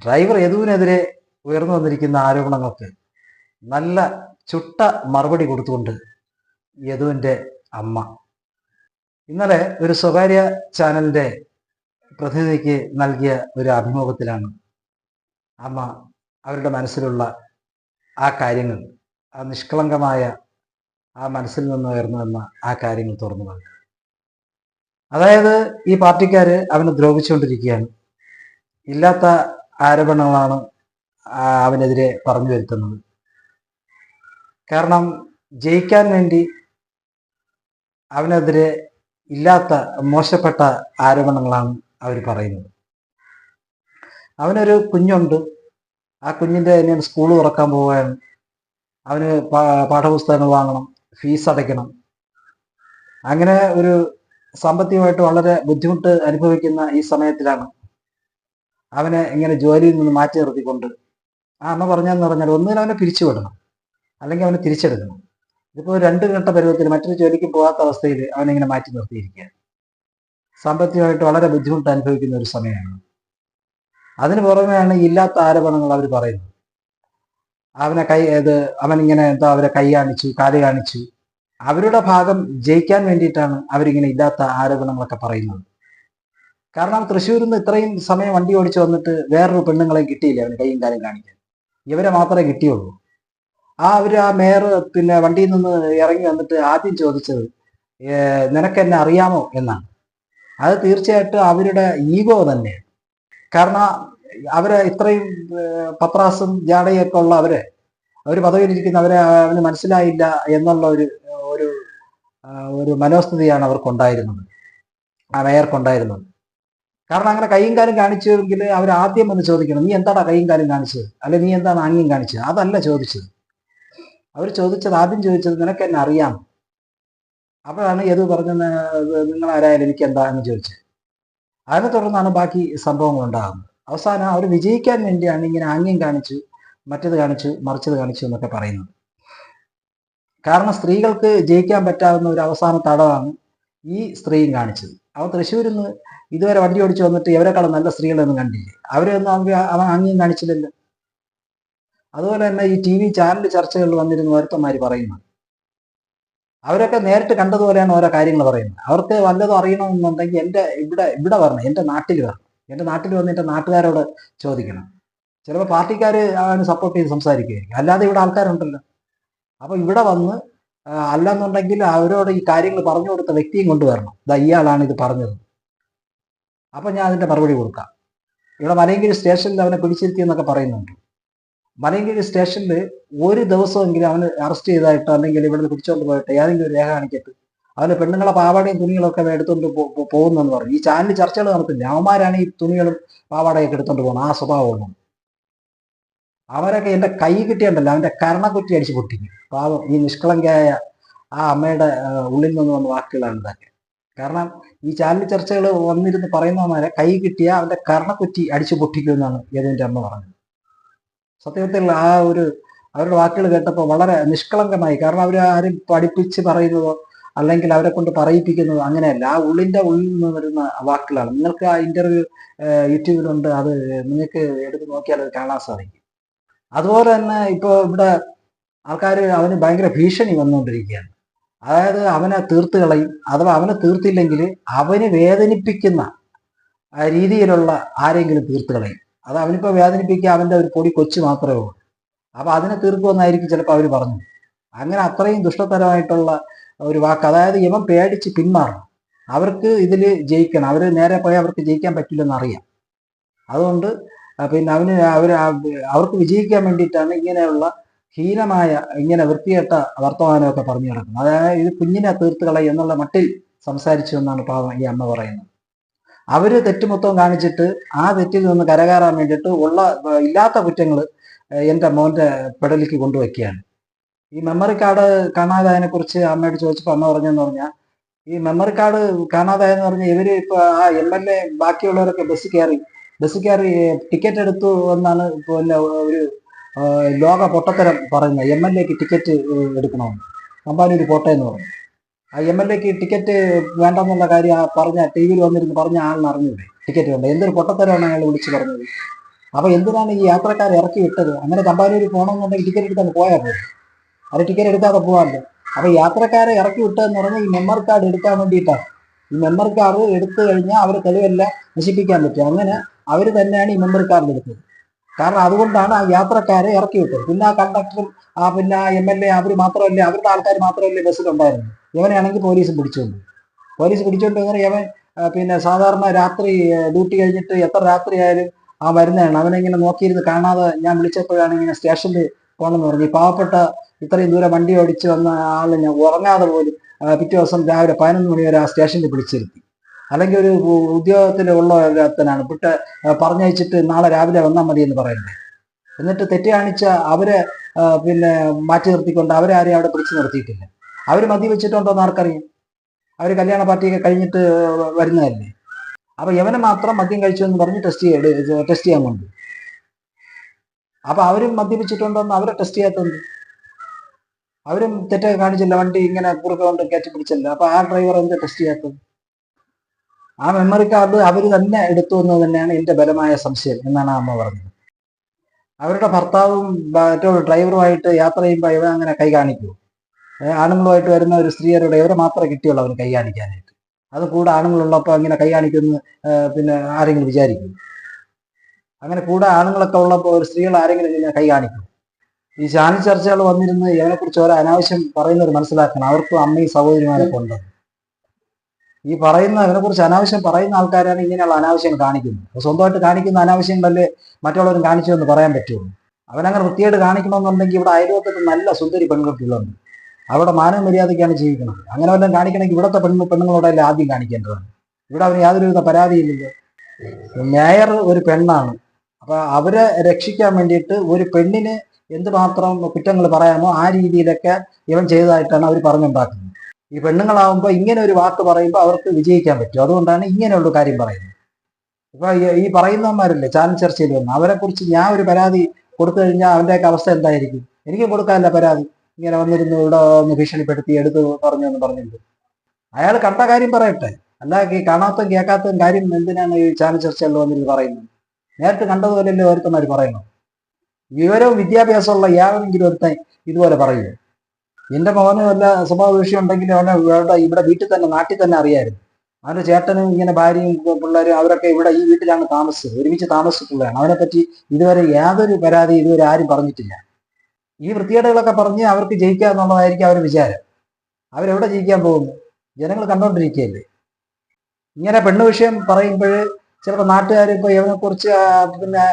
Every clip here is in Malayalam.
ഡ്രൈവർ യദുവിനെതിരെ ഉയർന്നു വന്നിരിക്കുന്ന ആരോപണങ്ങൾക്ക് നല്ല ചുട്ട മറുപടി കൊടുത്തുകൊണ്ട് യദുവിൻ്റെ അമ്മ ഇന്നലെ ഒരു സ്വകാര്യ ചാനലിൻ്റെ പ്രതിനിധിക്ക് നൽകിയ ഒരു അഭിമുഖത്തിലാണ് അമ്മ അവരുടെ മനസ്സിലുള്ള ആ കാര്യങ്ങൾ, ആ നിഷ്കളങ്കമായ ആ മനസ്സിൽ നിന്ന് ഉയർന്നു വന്ന ആ കാര്യങ്ങൾ തുറന്നു നൽകി. അതായത് ഈ പാർട്ടിക്കാർ അവനെ ദ്രോഹിച്ചുകൊണ്ടിരിക്കുകയാണ്. ഇല്ലാത്ത ആരോപണങ്ങളാണ് അവനെതിരെ പറഞ്ഞു വരുത്തുന്നത്. കാരണം ജയിക്കാൻ വേണ്ടി അവനെതിരെ ഇല്ലാത്ത മോശപ്പെട്ട ആരോപണങ്ങളാണ് അവർ പറയുന്നത്. അവനൊരു കുഞ്ഞുണ്ട്, ആ കുഞ്ഞിൻ്റെ തന്നെയാണ് സ്കൂൾ തുറക്കാൻ പോവുകയാണ്. അവന് പാഠപുസ്തകങ്ങൾ വാങ്ങണം, ഫീസ് അടയ്ക്കണം. അങ്ങനെ ഒരു സാമ്പത്തികമായിട്ട് വളരെ ബുദ്ധിമുട്ട് അനുഭവിക്കുന്ന ഈ സമയത്തിലാണ് അവനെ ഇങ്ങനെ ജോലിയിൽ നിന്ന് മാറ്റി നിർത്തിക്കൊണ്ട് ആ അമ്മ പറഞ്ഞതെന്ന് പറഞ്ഞാൽ ഒന്നിനും അവനെ പിരിച്ചുവിടണം, അല്ലെങ്കിൽ അവനെ തിരിച്ചെടുക്കണം. ഇതിപ്പോൾ 2 ഘട്ട പരുവത്തിൽ മറ്റൊരു ജോലിക്ക് പോകാത്ത അവസ്ഥയിൽ അവനിങ്ങനെ മാറ്റി നിർത്തിയിരിക്കുക. സാമ്പത്തികമായിട്ട് വളരെ ബുദ്ധിമുട്ട് അനുഭവിക്കുന്ന ഒരു സമയമാണ്. അതിന് പുറമെയാണ് ഇല്ലാത്ത ആരോപണങ്ങൾ അവർ പറയുന്നത്. അവനിങ്ങനെ അവരെ കൈ കാണിച്ചു, കാല് കാണിച്ചു. അവരുടെ ഭാഗം ജയിക്കാൻ വേണ്ടിയിട്ടാണ് അവരിങ്ങനെ ഇല്ലാത്ത ആരോപണങ്ങളൊക്കെ പറയുന്നത്. കാരണം തൃശ്ശൂരിൽ നിന്ന് ഇത്രയും സമയം വണ്ടി ഓടിച്ചു വന്നിട്ട് വേറൊരു പെണ്ണുങ്ങളെയും കിട്ടിയില്ല അവന് കൈയും കാലും കാണിക്കാൻ. ഇവരെ മാത്രമേ കിട്ടിയുള്ളൂ. ആ മേയർ വണ്ടിയിൽ നിന്ന് ഇറങ്ങി വന്നിട്ട് ആദ്യം ചോദിച്ചത് നിനക്കെന്നെ അറിയാമോ എന്നാണ്. അത് തീർച്ചയായിട്ടും അവരുടെ ഈഗോ തന്നെയാണ്. കാരണം അവരെ ഇത്രയും പത്രാസും ജാടയൊക്കെ ഉള്ള അവർ പദവിയിലിരിക്കുന്ന അവന് മനസ്സിലായില്ല എന്നുള്ള ഒരു മനോസ്ഥിതിയാണ് അവർക്കുണ്ടായിരുന്നത്, ആ മേയർക്കുണ്ടായിരുന്നത്. കാരണം അങ്ങനെ കൈയും കാലും കാണിച്ചെങ്കിൽ അവർ ആദ്യം വന്ന് ചോദിക്കണം, നീ എന്താണ് കൈയും കാലും കാണിച്ചത്, അല്ലെ നീ എന്താണ് ആംഗ്യം കാണിച്ചത്? അതല്ല ചോദിച്ചത്. അവർ ആദ്യം ചോദിച്ചത് നിനക്ക് എന്നെ അറിയാം. അപ്പോഴാണ് യദു പറഞ്ഞത് നിങ്ങളാരായാലും എനിക്ക് എന്താ എന്ന് ചോദിച്ചത്. അതിനെ തുടർന്നാണ് ബാക്കി സംഭവങ്ങൾ ഉണ്ടാകുന്നത്. അവസാനം അവർ വിജയിക്കാൻ വേണ്ടിയാണ് ഇങ്ങനെ ആംഗ്യം കാണിച്ചു, മറ്റത് കാണിച്ചു, മറിച്ചത് കാണിച്ചു എന്നൊക്കെ പറയുന്നത്. കാരണം സ്ത്രീകൾക്ക് ജയിക്കാൻ പറ്റാവുന്ന ഒരു അവസാന തടവാണ് ഈ സ്ത്രീയും കാണിച്ചത്. അവൻ തൃശ്ശൂരിൽ നിന്ന് ഇതുവരെ വണ്ടി ഓടിച്ചു വന്നിട്ട് എവരെക്കാളും നല്ല സ്ത്രീകളൊന്നും കണ്ടില്ലേ? അവരൊന്നും അവൻ ആംഗ്യം കാണിച്ചില്ലല്ലോ. അതുപോലെ തന്നെ ഈ TV ചാനൽ ചർച്ചകളിൽ വന്നിരുന്ന ഓരോരുത്തന്മാർ പറയുന്നത്, അവരൊക്കെ നേരിട്ട് കണ്ടതുപോലെയാണ് ഓരോ കാര്യങ്ങൾ പറയുന്നത്. അവർക്ക് വല്ലതും അറിയണമെന്നുണ്ടെങ്കിൽ ഇവിടെ വരണം, എൻ്റെ നാട്ടിൽ വരണം. എൻ്റെ നാട്ടിൽ വന്ന് എൻ്റെ നാട്ടുകാരോട് ചോദിക്കണം. ചിലപ്പോൾ പാർട്ടിക്കാർ അവന് സപ്പോർട്ട് ചെയ്ത് സംസാരിക്കുമായിരിക്കും, അല്ലാതെ ഇവിടെ ആൾക്കാരുണ്ടല്ലോ. അപ്പോൾ ഇവിടെ വന്ന് അല്ലെന്നുണ്ടെങ്കിൽ അവരോട് ഈ കാര്യങ്ങൾ പറഞ്ഞു കൊടുത്ത വ്യക്തിയും കൊണ്ടുവരണം. ഇയാളാണ് ഇത് പറഞ്ഞത്, അപ്പം ഞാൻ അതിൻ്റെ മറുപടി കൊടുക്കാം. ഇവിടെ മലയങ്കിരി സ്റ്റേഷനിൽ അവനെ പിടിച്ചിരുത്തിയെന്നൊക്കെ പറയുന്നുണ്ട്. മലയങ്കിരി സ്റ്റേഷനിൽ ഒരു ദിവസമെങ്കിലും അവന് അറസ്റ്റ് ചെയ്തായിട്ടോ അല്ലെങ്കിൽ ഇവിടെ നിന്ന് പിടിച്ചോണ്ട് പോയിട്ട് ഏതെങ്കിലും ഒരു രേഖ കാണിക്കട്ട് അവന് പെണ്ണുങ്ങളെ പാവാടയും തുണികളൊക്കെ എടുത്തുകൊണ്ട് പോകുന്നെന്ന് പറഞ്ഞു. ഈ ചാനൽ ചർച്ചകൾ നടത്തില്ല, അവന്മാരാണ് ഈ തുണികളും പാവാടയൊക്കെ എടുത്തുകൊണ്ട് പോകുന്നത്. ആ സ്വഭാവമുള്ളൂ. അവരൊക്കെ എൻ്റെ കൈ കിട്ടിയുണ്ടല്ലോ അവൻ്റെ കരണക്കുറ്റി അടിച്ച് പൊട്ടിക്കും. പാവം ഈ നിഷ്കളങ്കയായ ആ അമ്മയുടെ ഉള്ളിൽ നിന്ന് വന്ന വാക്കുകളാണ് ഇതൊക്കെ. കാരണം ഈ ചാനൽ ചർച്ചകൾ വന്നിരുന്ന് പറയുന്നവന്മാരെ കൈ കിട്ടിയ അവൻ്റെ കരണക്കുറ്റി അടിച്ചു പൊട്ടിക്കുമെന്നാണ് യദുവിൻ്റെ അമ്മ പറഞ്ഞത്. സത്യത്തിൽ അവരുടെ വാക്കുകൾ കേട്ടപ്പോൾ വളരെ നിഷ്കളങ്കമായി. കാരണം അവർ ആരും പഠിപ്പിച്ച് പറയുന്നതോ അല്ലെങ്കിൽ അവരെ കൊണ്ട് പറയിപ്പിക്കുന്നതോ അങ്ങനെയല്ല. ആ ഉള്ളിൽ നിന്ന് വരുന്ന വാക്കുകളാണ്. നിങ്ങൾക്ക് ആ ഇന്റർവ്യൂ യൂട്യൂബിലുണ്ട്, അത് നിങ്ങൾക്ക് എടുത്ത് നോക്കിയാൽ അത് കാണാൻ സാധിക്കും. അതുപോലെ തന്നെ ഇപ്പോൾ ഇവിടെ ആൾക്കാർ അവന് ഭയങ്കര ഭീഷണി വന്നുകൊണ്ടിരിക്കുകയാണ്. അതായത് അവനെ തീർത്ത് കളയും, അഥവാ അവനെ തീർത്തില്ലെങ്കിൽ അവന് വേദനിപ്പിക്കുന്ന രീതിയിലുള്ള ആരെങ്കിലും തീർത്ത് കളയും. അത് അവനിപ്പോൾ വേദനിപ്പിക്കുക അവൻ്റെ ഒരു പൊടി കൊച്ചു മാത്രമേ ഉള്ളൂ. അപ്പോൾ അതിനെ തീർക്കുമെന്നായിരിക്കും ചിലപ്പോൾ അവർ പറഞ്ഞു. അങ്ങനെ അത്രയും ദുഷ്ടതരമായിട്ടുള്ള ഒരു വാക്ക്. അതായത് ഇവൻ പേടിച്ച് പിന്മാറണം. അവർക്ക് ഇതിൽ ജയിക്കണം, അവർ നേരെ പോയാൽ അവർക്ക് ജയിക്കാൻ പറ്റില്ലെന്ന് അറിയാം. അതുകൊണ്ട് അവർക്ക് വിജയിക്കാൻ വേണ്ടിയിട്ടാണ് ഇങ്ങനെയുള്ള ഹീനമായ വൃത്തികെട്ട വർത്തമാനമൊക്കെ പറഞ്ഞു കിടക്കുന്നത്. അതായത് ഇത് കുഞ്ഞിനെ തീർത്ത് കളയും എന്നുള്ള മട്ടിൽ സംസാരിച്ചു എന്നാണ് പാവം ഈ അമ്മ പറയുന്നത്. അവര് തെറ്റുമൊത്തം കാണിച്ചിട്ട് ആ തെറ്റിൽ നിന്ന് കരകയറാൻ വേണ്ടിയിട്ട് ഇല്ലാത്ത കുറ്റങ്ങൾ എൻ്റെ മോൻ്റെ പെടലിക്ക് കൊണ്ടുവയ്ക്കുകയാണ്. ഈ മെമ്മറി കാർഡ് കാണാതായതിനെ കുറിച്ച് അമ്മയോട് ചോദിച്ചപ്പോൾ അമ്മ പറഞ്ഞെന്ന് പറഞ്ഞാൽ, ഈ മെമ്മറി കാർഡ് കാണാതായെന്ന് പറഞ്ഞാൽ ഇവര് ഇപ്പോൾ ആ MLA ബാക്കിയുള്ളവരൊക്കെ ബസ് കയറി ടിക്കറ്റ് എടുത്തു എന്നാണ് ഒരു ലോക പൊട്ടത്തരം പറയുന്നത്. MLAക്ക് ടിക്കറ്റ് എടുക്കണമെന്ന് അമ്പാനൂർ പോട്ടെന്ന് പറഞ്ഞു. ആ MLAക്ക് ടിക്കറ്റ് വേണ്ടെന്നുള്ള കാര്യം പറഞ്ഞ TV-യിൽ വന്നിരുന്ന് പറഞ്ഞ ആളിന് അറിഞ്ഞൂടെ ടിക്കറ്റ് വേണ്ട? എന്തൊരു പൊട്ടത്തരമാണ് അയാൾ വിളിച്ച് പറഞ്ഞത്. അപ്പൊ എന്തിനാണ് ഈ യാത്രക്കാരെ ഇറക്കി വിട്ടത്? അങ്ങനെ തമ്പാനൂർ പോകണമെന്നുണ്ടെങ്കിൽ ടിക്കറ്റ് എടുക്കാൻ പോയാൽ പോയി, അത് ടിക്കറ്റ് എടുക്കാതെ പോകാമല്ലോ. അപ്പൊ യാത്രക്കാരെ ഇറക്കി വിട്ടതെന്ന് പറഞ്ഞാൽ ഈ മെമ്മർ കാർഡ് എടുക്കാൻ വേണ്ടിയിട്ടാണ്. ഈ മെമ്മർ കാർഡ് എടുത്തു കഴിഞ്ഞാൽ അവർ തെളിവെല്ലാം നശിപ്പിക്കാൻ പറ്റും. അങ്ങനെ അവർ തന്നെയാണ് ഈ മെമ്മർ കാർഡ് എടുത്തത്. കാരണം അതുകൊണ്ടാണ് ആ യാത്രക്കാരെ ഇറക്കി വിട്ടത്. പിന്നെ ആ കണ്ടക്ടറും പിന്നെ MLA അവർ മാത്രമല്ലേ, അവരുടെ ആൾക്കാർ മാത്രമല്ലേ ബസ്സിലുണ്ടായിരുന്നു. ഇവനെയാണെങ്കിൽ പോലീസ് പിടിച്ചോണ്ട് വന്നാൽ ഇവൻ പിന്നെ സാധാരണ രാത്രി ഡ്യൂട്ടി കഴിഞ്ഞിട്ട് എത്ര രാത്രി ആയാലും ആ വരുന്നതാണ്. അവനെങ്ങനെ നോക്കിയിരുന്ന് കാണാതെ ഞാൻ വിളിച്ചപ്പോഴാണ് ഇങ്ങനെ സ്റ്റേഷനിൽ പോകണമെന്ന് പറഞ്ഞു. ഈ പാവപ്പെട്ട ഇത്രയും ദൂരം വണ്ടി ഓടിച്ച് വന്ന ആളിനെ ഉറങ്ങാതെ പോലും പിറ്റേ ദിവസം രാവിലെ 11 മണി വരെ ആ സ്റ്റേഷനിൽ പിടിച്ചിരുത്തി. അല്ലെങ്കിൽ ഒരു ഉദ്യോഗത്തിലുള്ള ഒരുത്തനാണ് പറഞ്ഞയച്ചിട്ട് നാളെ രാവിലെ വന്നാൽ മതി എന്ന് പറയുന്നത്. എന്നിട്ട് തെറ്റ് കാണിച്ച അവരെ പിന്നെ മാറ്റി നിർത്തിക്കൊണ്ട് അവരാരെയും അവിടെ പിടിച്ചു നിർത്തിയിട്ടില്ല. അവർ മദ്യവെച്ചിട്ടുണ്ടോ എന്ന് ആർക്കറിയാം? അവർ കല്യാണ പാർട്ടിയൊക്കെ കഴിഞ്ഞിട്ട് വരുന്നതല്ലേ. അപ്പൊ യവനെ മാത്രം മദ്യം കഴിച്ചു എന്ന് പറഞ്ഞ് ടെസ്റ്റ് ചെയ്യാൻ കൊണ്ട്. അപ്പൊ അവരും മദ്യപിച്ചിട്ടുണ്ടോ എന്ന് അവരെ ടെസ്റ്റ് ചെയ്യാത്തത്? അവരും തെറ്റൊക്കെ കാണിച്ചില്ല, വണ്ടി ഇങ്ങനെ കുറുക്കെ കൊണ്ട് കയറ്റി പിടിച്ചല്ല. അപ്പൊ ആ ഡ്രൈവർ എന്താ ടെസ്റ്റ് ചെയ്യാത്തത്? ആ മെമ്മറി കാർഡ് അവർ തന്നെ എടുത്തു എന്ന് തന്നെയാണ് എന്റെ ബലമായ സംശയം എന്നാണ് അമ്മ പറഞ്ഞത്. അവരുടെ ഭർത്താവും മറ്റൊരു ഡ്രൈവറുമായിട്ട് യാത്ര ചെയ്യുമ്പോൾ ഇവ അങ്ങനെ കൈ കാണിക്കൂ? ആണുങ്ങളുമായിട്ട് വരുന്ന ഒരു സ്ത്രീയരുടെ ഇവരെ മാത്രമേ കിട്ടിയുള്ളൂ അവന് കൈ കാണിക്കാനായിട്ട്. അത് കൂടെ ആണുങ്ങളുള്ളപ്പോൾ അങ്ങനെ കൈ കാണിക്കുമെന്ന് പിന്നെ ആരെങ്കിലും വിചാരിക്കും? അങ്ങനെ കൂടെ ആണുങ്ങളൊക്കെ ഉള്ളപ്പോൾ ഒരു സ്ത്രീകൾ ആരെങ്കിലും ഇങ്ങനെ കൈ കാണിക്കും? ഈ ചാനൽ ചർച്ചകൾ വന്നിരുന്ന് ഇവനെക്കുറിച്ച് ഓരോ അനാവശ്യം പറയുന്നത് മനസ്സിലാക്കണം. അവർക്കും അമ്മയും സഹോദരിമാരൊക്കെ ഉണ്ട്. ഈ ഇവനെക്കുറിച്ച് അനാവശ്യം പറയുന്ന ആൾക്കാരാണ് ഇങ്ങനെയുള്ള അനാവശ്യം കാണിക്കുന്നത്. സ്വന്തമായിട്ട് കാണിക്കുന്ന അനാവശ്യങ്ങളല്ലേ മറ്റുള്ളവരും കാണിച്ചു എന്ന് പറയാൻ പറ്റുള്ളൂ. അവനങ്ങനെ വൃത്തിയായിട്ട് കാണിക്കണമെന്നുണ്ടെങ്കിൽ ഇവിടെ അയൽവക്കത്ത് നല്ല സുന്ദരി പെൺകുട്ടികളുണ്ട്. അവിടെ മാനമര്യാദയ്ക്കാണ് ജീവിക്കുന്നത്. അങ്ങനെ വല്ലതും കാണിക്കണമെങ്കിൽ ഇവിടുത്തെ പെണ്ണുങ്ങളോടല്ലേ ആദ്യം കാണിക്കേണ്ടതാണ്. ഇവിടെ അവന് യാതൊരുവിധ പരാതിയില്ലല്ലോ. മേയർ ഒരു പെണ്ണാണ്. അപ്പൊ അവരെ രക്ഷിക്കാൻ വേണ്ടിയിട്ട് ഒരു പെണ്ണിന് എന്തുമാത്രം കുറ്റങ്ങൾ പറയാമോ ആ രീതിയിലൊക്കെ ഇവൻ ചെയ്തതായിട്ടാണ് അവർ പറഞ്ഞുണ്ടാക്കുന്നത്. ഈ പെണ്ണുങ്ങളാവുമ്പോൾ ഇങ്ങനെ ഒരു വാക്ക് പറയുമ്പോൾ അവർക്ക് വിജയിക്കാൻ പറ്റും. അതുകൊണ്ടാണ് ഇങ്ങനെയുള്ള കാര്യം പറയുന്നത്. ഇപ്പൊ ഈ പറയുന്നവന്മാരില്ലേ ചാനൽ ചർച്ചയിൽ വന്ന്, അവരെ കുറിച്ച് ഞാൻ ഒരു പരാതി കൊടുത്തു കഴിഞ്ഞാൽ അവന്റെയൊക്കെ അവസ്ഥ എന്തായിരിക്കും? എനിക്കും കൊടുക്കാനല്ല പരാതി. ഇങ്ങനെ വന്നിരുന്നു ഇവിടെ ഒന്ന് ഭീഷണിപ്പെടുത്തി എടുത്ത് പറഞ്ഞു എന്ന് പറഞ്ഞിട്ട് അയാൾ കണ്ട കാര്യം പറയട്ടെ. അല്ല കാണാത്തതും കേൾക്കാത്തതും കാര്യം എന്തിനാണ് ഈ ചാനൽ ചർച്ചകളിൽ വന്നിരുന്ന് പറയുന്നത്? നേരിട്ട് കണ്ടതുപോലെയല്ലേ ഓരോരുത്തന്മാർ പറയുന്നു. വിവരവും വിദ്യാഭ്യാസമുള്ള ഏതെങ്കിലും ഒരുത്തൻ ഇതുപോലെ പറയൂ? എന്റെ മോന് വല്ല സ്വഭാവ വിഷയം ഉണ്ടെങ്കിൽ അവനെ ഇവിടെ വീട്ടിൽ തന്നെ നാട്ടിൽ തന്നെ അറിയായിരുന്നു. അവന്റെ ചേട്ടനും ഇങ്ങനെ ഭാര്യയും പിള്ളേരും അവരൊക്കെ ഇവിടെ ഈ വീട്ടിലാണ് താമസിച്ചത്, ഒരുമിച്ച് താമസിച്ചിട്ടുള്ളതാണ്. അവനെപ്പറ്റി ഇതുവരെ യാതൊരു പരാതി ഇതുവരെ ആരും പറഞ്ഞിട്ടില്ല. ഈ വൃത്തികേടുകളൊക്കെ പറഞ്ഞ് അവർക്ക് ജയിക്കുക എന്നുള്ളതായിരിക്കും അവരുടെ വിചാരം. അവരെവിടെ ജയിക്കാൻ പോകുന്നു? ജനങ്ങൾ കണ്ടോണ്ടിരിക്കുകയല്ലേ. ഇങ്ങനെ പെണ്ണു വിഷയം പറയുമ്പോൾ ചിലപ്പോൾ നാട്ടുകാർ ഇപ്പൊ ഇവനെക്കുറിച്ച് പിന്നെ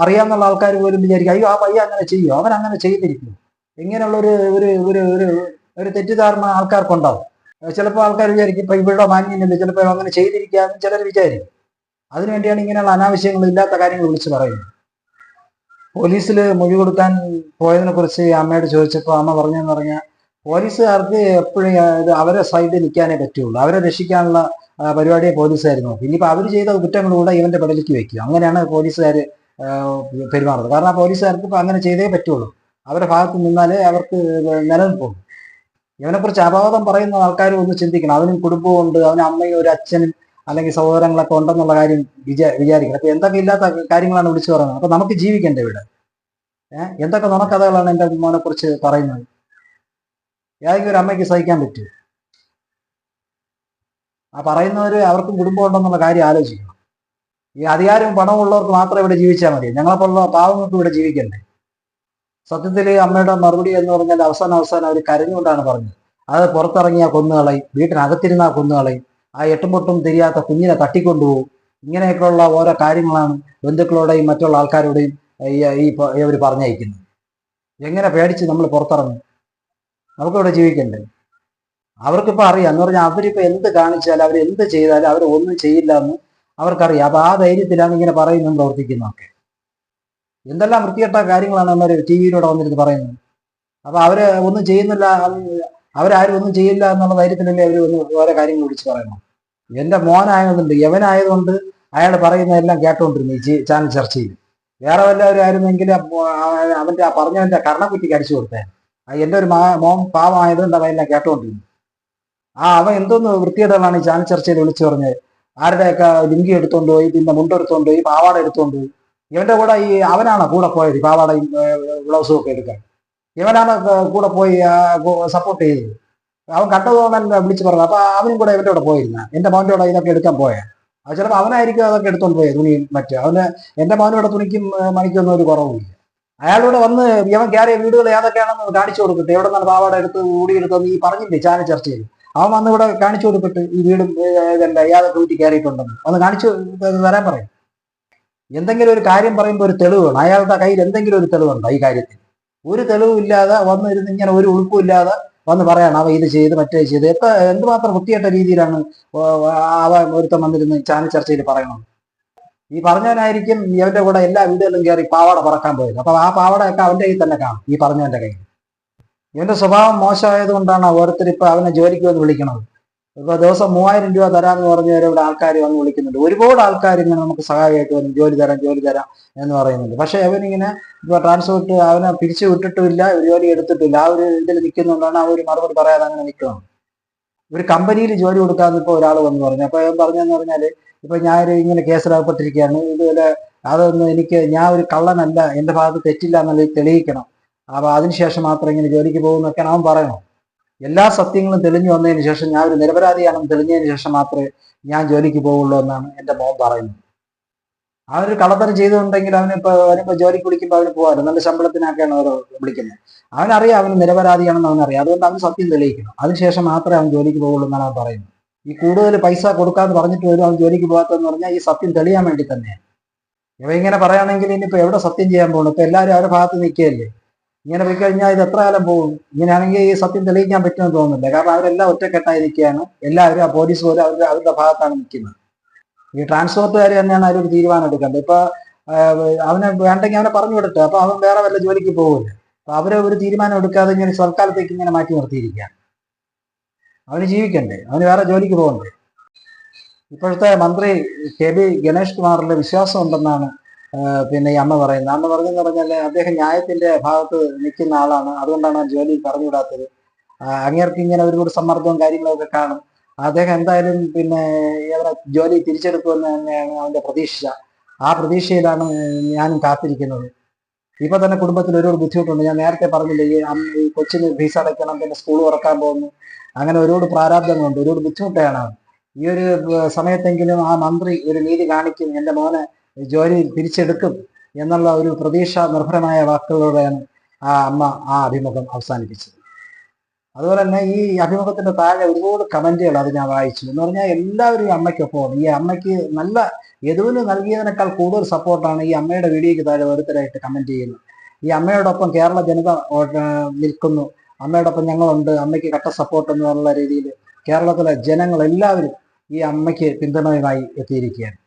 അറിയാന്നുള്ള ആൾക്കാർ പോലും വിചാരിക്കും, അയ്യോ ആ പയ്യ അങ്ങനെ ചെയ്യും, അവൻ അങ്ങനെ ചെയ്തിരിക്കും. ഇങ്ങനെയുള്ള ഒരു ഒരു ഒരു ഒരു ഒരു തെറ്റിദ്ധാരണ ആൾക്കാർക്കുണ്ടാവും. ചിലപ്പോൾ ആൾക്കാർ വിചാരിക്കും ഇപ്പൊ ഇവരുടെ മാന്യനല്ലേ, ചിലപ്പോൾ അങ്ങനെ ചെയ്തിരിക്കാന്ന് ചിലർ വിചാരിക്കും. അതിനുവേണ്ടിയാണ് ഇങ്ങനെയുള്ള അനാവശ്യങ്ങൾ ഇല്ലാത്ത കാര്യങ്ങൾ വിളിച്ചു പറയുന്നത്. പോലീസിൽ മൊഴി കൊടുക്കാൻ പോയതിനെ കുറിച്ച് അമ്മയോട് ചോദിച്ചപ്പോൾ അമ്മ പറഞ്ഞെന്ന് പറഞ്ഞാൽ പോലീസുകാർക്ക് എപ്പോഴും അവരെ സൈഡിൽ നിൽക്കാനേ പറ്റുള്ളൂ. അവരെ രക്ഷിക്കാനുള്ള പരിപാടിയെ പോലീസുകാർ നോക്കും. ഇനിയിപ്പോൾ അവർ ചെയ്ത കുറ്റങ്ങളൂടെ ഇവന്റെ പെടലിക്ക് വെക്കും. അങ്ങനെയാണ് പോലീസുകാർ പെരുമാറുന്നത്. കാരണം ആ പോലീസുകാർക്ക് ഇപ്പൊ അങ്ങനെ ചെയ്തേ പറ്റുള്ളൂ. അവരുടെ ഭാഗത്ത് നിന്നാലേ അവർക്ക് നിലനിൽപ്പുള്ളൂ. ഇവനെക്കുറിച്ച് അപവാദം പറയുന്ന ആൾക്കാർ ഒന്ന് ചിന്തിക്കണം. അവനും കുടുംബവും ഉണ്ട്, അവന് അമ്മയും ഒരു അച്ഛനും അല്ലെങ്കിൽ സഹോദരങ്ങളൊക്കെ ഉണ്ടെന്നുള്ള കാര്യം വിചാരിക്കണം. അപ്പൊ എന്തൊക്കെ ഇല്ലാത്ത കാര്യങ്ങളാണ് വിളിച്ചു പറയുന്നത്. അപ്പൊ നമുക്ക് ജീവിക്കണ്ടേ ഇവിടെ? എന്തൊക്കെ നുണക്കഥകളാണ് എൻ്റെ മോനെ കുറിച്ച് പറയുന്നത്? ഏതെങ്കിലും ഒരു അമ്മയ്ക്ക് സഹിക്കാൻ പറ്റുമോ? ആ പറയുന്നവര് അവർക്കും കുടുംബം ഉണ്ടെന്നുള്ള കാര്യം ആലോചിക്കണം. ഈ അധികാരവും പണവും ഉള്ളവർക്ക് മാത്രം ഇവിടെ ജീവിച്ചാൽ മതി. ഞങ്ങളെപ്പോലുള്ള പാവങ്ങൾക്ക് ഇവിടെ ജീവിക്കണ്ടേ? സത്യത്തിൽ അമ്മയുടെ മറുപടി എന്ന് പറഞ്ഞാൽ അവസാനം അവർ കരഞ്ഞുകൊണ്ടാണ് പറഞ്ഞത്. അത് പുറത്തിറങ്ങിയ കൊന്നുകളയും, വീട്ടിനകത്തിരുന്ന കൊന്നുകളയും, ആ എട്ടും പൊട്ടും തിരിയാത്ത കുഞ്ഞിനെ തട്ടിക്കൊണ്ടുപോകും. ഇങ്ങനെയൊക്കെയുള്ള ഓരോ കാര്യങ്ങളാണ് ബന്ധുക്കളോടെയും മറ്റുള്ള ആൾക്കാരോടെയും ഇവർ പറഞ്ഞയക്കുന്നത്. എങ്ങനെ പേടിച്ച് നമ്മൾ പുറത്തിറങ്ങും? നമുക്കിവിടെ ജീവിക്കണ്ടേ? അവർക്കിപ്പോൾ അറിയാം എന്ന് പറഞ്ഞാൽ അവരിപ്പോൾ എന്ത് കാണിച്ചാലും അവർ എന്ത് ചെയ്താലും അവർ ഒന്നും ചെയ്യില്ല എന്ന് അവർക്കറിയാം. അപ്പൊ ആ ധൈര്യത്തിലാണ് ഇങ്ങനെ പറയുന്നതും പ്രവർത്തിക്കുന്നതൊക്കെ. എന്തെല്ലാം വൃത്തികെട്ട കാര്യങ്ങളാണ് അവർ ടി വിയിലൂടെ വന്നിരുന്ന് പറയുന്നത്. അപ്പൊ അവര് ഒന്നും ചെയ്യുന്നില്ല, അവരാരും ഒന്നും ചെയ്യില്ല എന്നുള്ള ധൈര്യത്തിലല്ലേ അവർ ഓരോ കാര്യങ്ങൾ വിളിച്ച് പറയുന്നത്. എന്റെ മോനായതുകൊണ്ട് യവനായതുകൊണ്ട് അയാൾ പറയുന്നതെല്ലാം കേട്ടോണ്ടിരുന്നു ഈ ചാനൽ ചർച്ചയിൽ. വേറെ വല്ലവരും ആയിരുന്നെങ്കിൽ അവന്റെ ആ പറഞ്ഞവന്റെ കർണക്കുറ്റിക്ക് അടിച്ചു കൊടുത്തേ. എന്റെ ഒരു മോൻ പാവമായതുകൊണ്ട് അവനെല്ലാം കേട്ടോണ്ടിരുന്നു. അവൻ എന്തോന്ന് വൃത്തികേടുകളാണ് ഈ ചാനൽ ചർച്ചയിൽ വിളിച്ചു പറഞ്ഞത്. ആരുടെയൊക്കെ ലിംഗി എടുത്തോണ്ട് പോയി, പിന്നെ മുണ്ടെടുത്തോണ്ട് പോയി, പാവാട എടുത്തോണ്ട് പോയി. ഇവന്റെ കൂടെ അവനാണ് കൂടെ പോയത്, പാവാടയും ബ്ലൗസും ഒക്കെ എടുക്കാൻ. ഇവനാണ് കൂടെ പോയി സപ്പോർട്ട് ചെയ്തത്. അവൻ കണ്ടതുകൊണ്ടല്ല വിളിച്ച് പറഞ്ഞത്. അപ്പൊ അവനും കൂടെ ഇവന്റെ കൂടെ പോയിരുന്ന, എന്റെ മോന്റെ കൂടെ ഇതൊക്കെ എടുക്കാൻ പോയാ. അത് ചിലപ്പോൾ അവനായിരിക്കും അതൊക്കെ എടുത്തോണ്ട് പോയത്, തുണിയും മറ്റും. എന്റെ മോനോടെ തുണിക്കും മണിക്കൊന്നും ഒരു കുറവുമില്ല. അയാളോട് വന്ന് ഇവൻ കയറിയ വീടുകൾ ഏതൊക്കെയാണെന്ന് കാണിച്ചു കൊടുക്കട്ടെ. എവിടെ നിന്നാണ് പാവാട എടുത്ത് ഊടിയെടുത്തെന്ന് ഈ പറഞ്ഞില്ലേ ചാനൽ ചർച്ചയിൽ. അവൻ വന്ന് ഇവിടെ കാണിച്ചു കൊടുക്കട്ടെ, ഈ വീടും ഇതല്ല ഏതൊക്കെ വീട്ടിൽ കയറിയിട്ടുണ്ടെന്ന് ഒന്ന് കാണിച്ചു തരാൻ പറയും. എന്തെങ്കിലും ഒരു കാര്യം പറയുമ്പോൾ ഒരു തെളിവ് വേണം. അയാളുടെ കയ്യിൽ എന്തെങ്കിലും ഒരു തെളിവുണ്ടോ ഈ കാര്യത്തിൽ? ഒരു തെളിവും ഇല്ലാതെ വന്നിരുന്ന് ഇങ്ങനെ ഒരു ഉൾപ്പും ഇല്ലാതെ വന്ന് പറയണം അവ ഇത് ചെയ്ത് മറ്റേ ചെയ്ത്. എന്തുമാത്രം വൃത്തികെട്ട രീതിയിലാണ് അവ ഒരുത്തം വന്നിരുന്ന് ചാനൽ ചർച്ചയിൽ പറയണം. ഈ പറഞ്ഞവനായിരിക്കും ഇവന്റെ കൂടെ എല്ലാ വീടുകളിലും കയറി പാവാട പറക്കാൻ പോയത്. അപ്പൊ ആ പാവാടയൊക്കെ അവന്റെ കയ്യിൽ തന്നെ കാണും, ഈ പറഞ്ഞവന്റെ കയ്യിൽ. ഇവന്റെ സ്വഭാവം മോശമായത് കൊണ്ടാണ് ഓരോരുത്തർ ഇപ്പൊ അവനെ ജോലിക്ക് വന്ന് വിളിക്കണത്. ഇപ്പൊ ദിവസം 3000 രൂപ തരാമെന്ന് പറഞ്ഞവരെ ഇവിടെ ആൾക്കാർ വന്ന് വിളിക്കുന്നുണ്ട്. ഒരുപാട് ആൾക്കാർ ഇങ്ങനെ നമുക്ക് സഹായമായിട്ട് വന്ന് ജോലി തരാം എന്ന് പറയുന്നുണ്ട്. പക്ഷെ അവനിങ്ങനെ ഇപ്പൊ ട്രാൻസ്പോർട്ട് അവനെ പിരിച്ചു വിട്ടിട്ടുമില്ല, ജോലി എടുത്തിട്ടില്ല. ആ ഒരു ഇതിൽ നിൽക്കുന്നുകൊണ്ടാണ് ആ ഒരു മറുപടി പറയാതെ അങ്ങനെ നിൽക്കുന്നത്. ഒരു കമ്പനിയിൽ ജോലി കൊടുക്കാന്ന് ഇപ്പൊ ഒരാൾ വന്ന് പറഞ്ഞു. അപ്പൊ അവൻ പറഞ്ഞെന്ന് പറഞ്ഞാല്, ഇപ്പൊ ഞാൻ ഇങ്ങനെ കേസിലാകപ്പെട്ടിരിക്കുകയാണ്, ഇതുപോലെ അതൊന്നും ഞാൻ ഒരു കള്ളനല്ല, എന്റെ ഭാഗത്ത് തെറ്റില്ല എന്നുള്ളത് തെളിയിക്കണം. അപ്പൊ അതിനുശേഷം മാത്രം ഇങ്ങനെ ജോലിക്ക് പോകുന്നൊക്കെയാണ് അവൻ പറയണം. എല്ലാ സത്യങ്ങളും തെളിഞ്ഞു വന്നതിന് ശേഷം, ഞാൻ ഒരു നിരപരാധിയാണെന്ന് തെളിഞ്ഞതിന് ശേഷം മാത്രമേ ഞാൻ ജോലിക്ക് പോവുള്ളൂ എന്നാണ് എന്റെ മോൻ പറയുന്നത്. അവനൊരു കള്ളത്തരം ചെയ്തുകൊണ്ടെങ്കിൽ അവനിപ്പോ ജോലിക്ക് വിളിക്കുമ്പോൾ അവന് പോകാറ് നല്ല ശമ്പളത്തിനൊക്കെയാണ് അവർ വിളിക്കുന്നത്. അവനറിയാം അവന് നിരപരാധിയാണെന്ന് അവനറിയാം. അതുകൊണ്ട് അവന് സത്യം തെളിയിക്കണം. അതിനുശേഷം മാത്രമേ അവൻ ജോലിക്ക് പോകുള്ളൂ എന്നാണ് അവൻ പറയുന്നത്. ഈ കൂടുതൽ പൈസ കൊടുക്കാന്ന് പറഞ്ഞിട്ട് വരും അവൻ ജോലിക്ക് പോകാത്തതെന്ന് പറഞ്ഞാൽ ഈ സത്യം തെളിയാൻ വേണ്ടി തന്നെയാണ്. ഇവ ഇങ്ങനെ പറയുകയാണെങ്കിൽ ഇനിയിപ്പോ എവിടെ സത്യം ചെയ്യാൻ പോകുന്നു? ഇപ്പൊ എല്ലാവരും അവരുടെ ഭാഗത്ത് നിൽക്കുകയല്ലേ. ഇങ്ങനെ പോയി കഴിഞ്ഞാൽ ഇത് എത്ര കാലം പോകും? ഇങ്ങനെയാണെങ്കിൽ ഈ സത്യം തെളിയിക്കാൻ പറ്റുമെന്ന് തോന്നുന്നില്ല. കാരണം അവരെല്ലാം ഒറ്റക്കെട്ടായി നിൽക്കുകയാണ്. എല്ലാവരും ആ പോലീസ് പോലും അവരുടെ ഭാഗത്താണ് നിൽക്കുന്നത്. ഈ ട്രാൻസ്പോർട്ടുകാർ തന്നെയാണ് അതിലൊരു തീരുമാനം എടുക്കേണ്ടത്. ഇപ്പൊ അവനെ വേണ്ടെങ്കിൽ അവനെ പറഞ്ഞു വിടട്ടെ, അപ്പൊ അവൻ വേറെ വല്ല ജോലിക്ക് പോകില്ല. അപ്പൊ അവരെ ഒരു തീരുമാനം എടുക്കാതെ ഇങ്ങനെ സർക്കാലത്തേക്ക് ഇങ്ങനെ മാറ്റി നിർത്തിയിരിക്കുകയാണ്. അവന് ജീവിക്കണ്ടേ, അവന് വേറെ ജോലിക്ക് പോകണ്ടേ? ഇപ്പോഴത്തെ മന്ത്രി KB ഗണേഷ് കുമാറിന്റെ വിശ്വാസം ഉണ്ടെന്നാണ് പിന്നെ ഈ അമ്മ പറയുന്നത്. അമ്മ പറഞ്ഞെന്ന് പറഞ്ഞാൽ അദ്ദേഹം ന്യായത്തിന്റെ ഭാഗത്ത് നിൽക്കുന്ന ആളാണ്, അതുകൊണ്ടാണ് ജോലി പറഞ്ഞുവിടാത്തത്. അങ്ങേർക്ക് ഇങ്ങനെ ഒരുപാട് സമ്മർദ്ദവും കാര്യങ്ങളൊക്കെ കാണും. അദ്ദേഹം എന്തായാലും പിന്നെ ഇവിടെ ജോലി തിരിച്ചെടുക്കുമെന്ന് തന്നെയാണ് അവന്റെ പ്രതീക്ഷ. ആ പ്രതീക്ഷയിലാണ് ഞാനും കാത്തിരിക്കുന്നത്. ഇപ്പൊ തന്നെ കുടുംബത്തിൽ ഒരുപാട് ബുദ്ധിമുട്ടുണ്ട്. ഞാൻ നേരത്തെ പറഞ്ഞില്ലേ, ഈ കൊച്ചിന് ഫീസ് അടയ്ക്കണം, പിന്നെ സ്കൂൾ തുറക്കാൻ പോകുന്നു, അങ്ങനെ ഒരുപാട് പ്രാരാബ്ദങ്ങളുണ്ട്, ഒരുപാട് ബുദ്ധിമുട്ടാണ്. ഈ ഒരു സമയത്തെങ്കിലും ആ മന്ത്രി ഒരു നീതി കാണിക്കും, എന്റെ മോനെ ജോലി തിരിച്ചെടുക്കും എന്നുള്ള ഒരു പ്രതീക്ഷ നിർഭരമായ വാക്കുകളോടെയാണ് ആ അമ്മ ആ അഭിമുഖം അവസാനിപ്പിച്ചത്. അതുപോലെ തന്നെ ഈ അഭിമുഖത്തിന്റെ താഴെ ഒരുപാട് കമന്റുകൾ അത് ഞാൻ വായിച്ചു. എന്ന് പറഞ്ഞാൽ എല്ലാവരും ഈ അമ്മയ്ക്കൊപ്പമാണ്. ഈ അമ്മയ്ക്ക് നല്ല യദുവിന് നൽകിയതിനേക്കാൾ കൂടുതൽ സപ്പോർട്ടാണ് ഈ അമ്മയുടെ വീഡിയോയ്ക്ക് താഴെ ഓരോരുത്തരായിട്ട് കമന്റ് ചെയ്യുന്നത്. ഈ അമ്മയോടൊപ്പം കേരള ജനത നിൽക്കുന്നു, അമ്മയോടൊപ്പം ഞങ്ങളുണ്ട്, അമ്മയ്ക്ക് കട്ട സപ്പോർട്ട് എന്നുള്ള രീതിയിൽ കേരളത്തിലെ ജനങ്ങൾ എല്ലാവരും ഈ അമ്മയ്ക്ക് പിന്തുണയുമായി എത്തിയിരിക്കുകയാണ്.